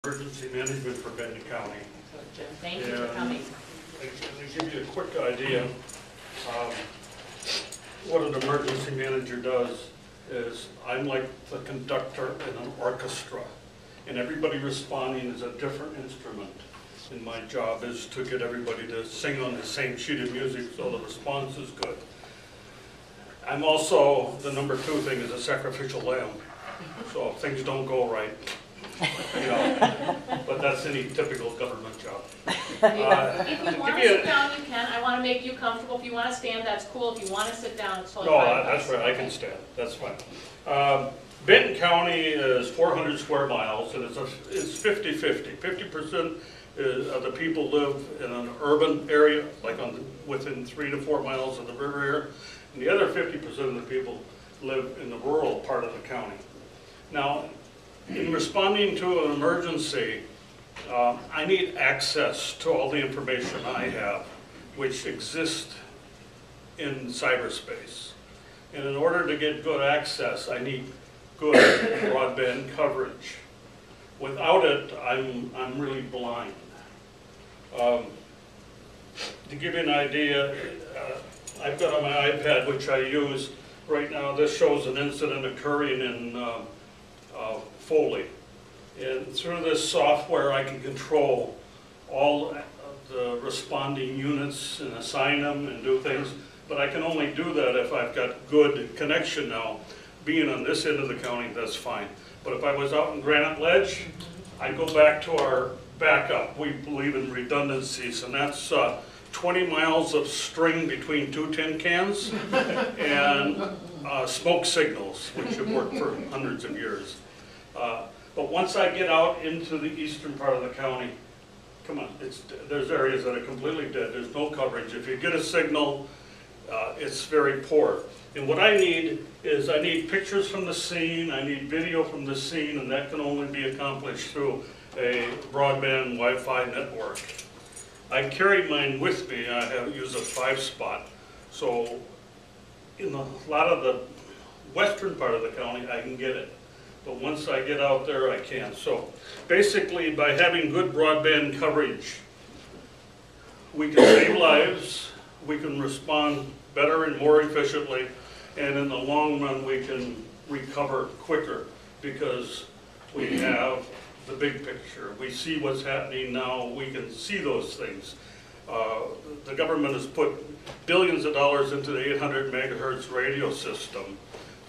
Emergency management for Benton County. Jim, thank you for coming. To give you a quick idea, what an emergency manager does is I'm like the conductor in an orchestra, and everybody responding is a different instrument. And my job is to get everybody to sing on the same sheet of music so the response is good. I'm also, the number 2 thing is a sacrificial lamb. So if things don't go right, you know, but that's any typical government job. If you want to sit down, you can. I want to make you comfortable. If you want to stand, that's cool. If you want to sit down, it's totally fine. No, that's right. I can stand. That's fine. Benton County is 400 square miles, and it's 50-50. 50% of the people live in an urban area, like within 3 to 4 miles of the river here, and the other 50% of the people live in the rural part of the county. Now, in responding to an emergency, I need access to all the information I have, which exists in cyberspace. And in order to get good access, I need good broadband coverage. Without it, I'm really blind. To give you an idea, I've got on my iPad, which I use right now, this shows an incident occurring in Foley. And through this software, I can control all the responding units and assign them and do things. But I can only do that if I've got good connection now. Being on this end of the county, that's fine. But if I was out in Granite Ledge, I'd go back to our backup. We believe in redundancies, and that's 20 miles of string between 2 tin cans and smoke signals, which have worked for hundreds of years. But once I get out into the eastern part of the county, come on, there's areas that are completely dead. There's no coverage. If you get a signal, it's very poor. And what I need is I need pictures from the scene, I need video from the scene, and that can only be accomplished through a broadband Wi-Fi network. I carry mine with me. I use a 5-spot. So in a lot of the western part of the county, I can get it. But once I get out there, I can't. So basically, by having good broadband coverage, we can save lives, we can respond better and more efficiently, and in the long run, we can recover quicker because we have the big picture. We see what's happening now. We can see those things. The government has put billions of dollars into the 800 megahertz radio system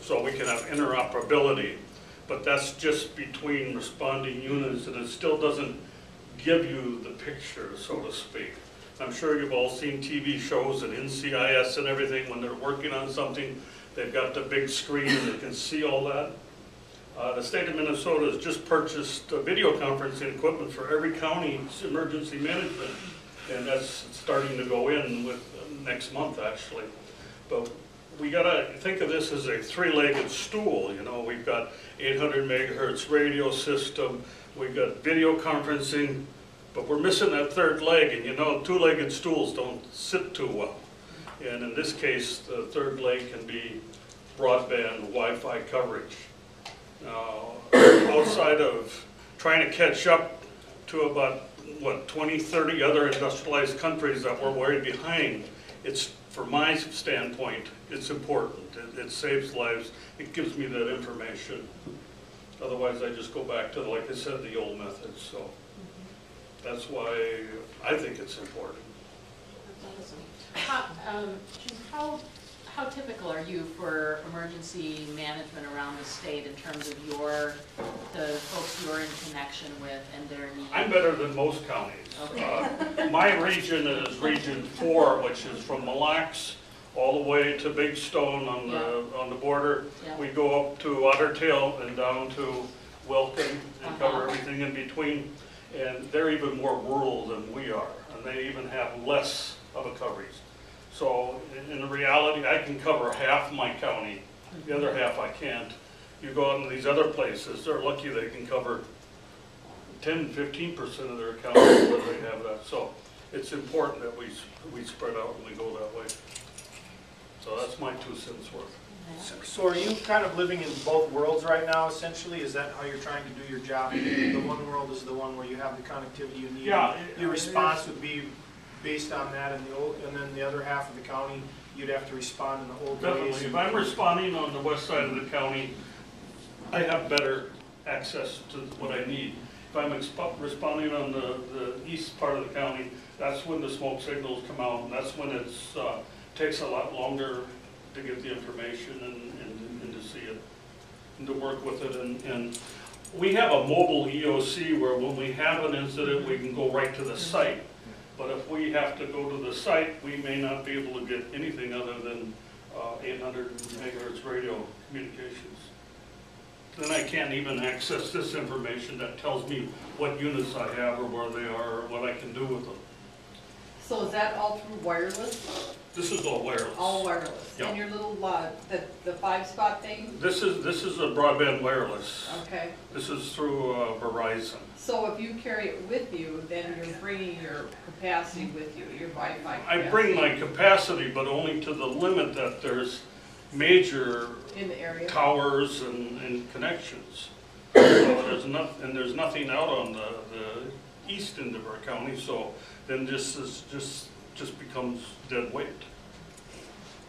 so we can have interoperability. But that's just between responding units, and it still doesn't give you the picture, so to speak. I'm sure you've all seen TV shows and NCIS and everything when they're working on something. They've got the big screen and they can see all that. The state of Minnesota has just purchased video conferencing equipment for every county's emergency management, and that's starting to go in with next month, actually. But we gotta think of this as a 3-legged stool. You know, we've got 800 megahertz radio system, we've got video conferencing, but we're missing that 3rd leg, and you know, 2-legged stools don't sit too well. And in this case, the 3rd leg can be broadband Wi-Fi coverage. Now, outside of trying to catch up to about, what, 20, 30 other industrialized countries that we're way behind, it's, from my standpoint, it's important. It saves lives. It gives me that information. Otherwise, I just go back to, like I said, the old methods. So that's why I think it's important. That's awesome. How typical are you for emergency management around the state in terms of the folks you're in connection with and their needs? I'm better than most counties. Okay. My region is Region 4, which is from Mille Lacs all the way to Big Stone on the border. Yeah. We go up to Otter Tail and down to Wilton and cover everything in between. And they're even more rural than we are, and they even have less of a coverage. So in reality, I can cover half my county, the other half I can't. You go out into these other places, they're lucky they can cover 10, 15% of their county where they have that. So it's important that we spread out and we go that way. So that's my 2 cents worth. So are you kind of living in both worlds right now, essentially? Is that how you're trying to do your job? The one world is the one where you have the connectivity you need. Yeah. Your response would be based on that, and then the other half of the county, you'd have to respond in the old ways. Definitely. If I'm responding on the west side of the county, I have better access to what I need. If I'm responding on the east part of the county, that's when the smoke signals come out, and that's when it takes a lot longer to get the information and to see it, and to work with it. And we have a mobile EOC where when we have an incident, we can go right to the site. But if we have to go to the site, we may not be able to get anything other than 800 megahertz radio communications. Then I can't even access this information that tells me what units I have or where they are or what I can do with them. So is that all through wireless? This is all wireless. All wireless? Yeah. And your little, the 5-spot thing? This is a broadband wireless. Okay. This is through Verizon. So if you carry it with you, then you're bringing your capacity with you, your Wi-Fi capacity? I bring my capacity, but only to the limit that there's major in the area? towers and connections. There's nothing out on the east end of our county, so then this is just becomes dead weight.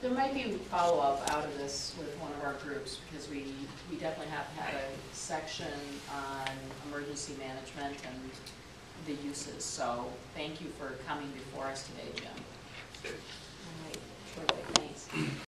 There might be follow-up out of this with one of our groups, because we definitely have had a section on emergency management and the uses. So thank you for coming before us today, Jim. Okay. All right, terrific, thanks.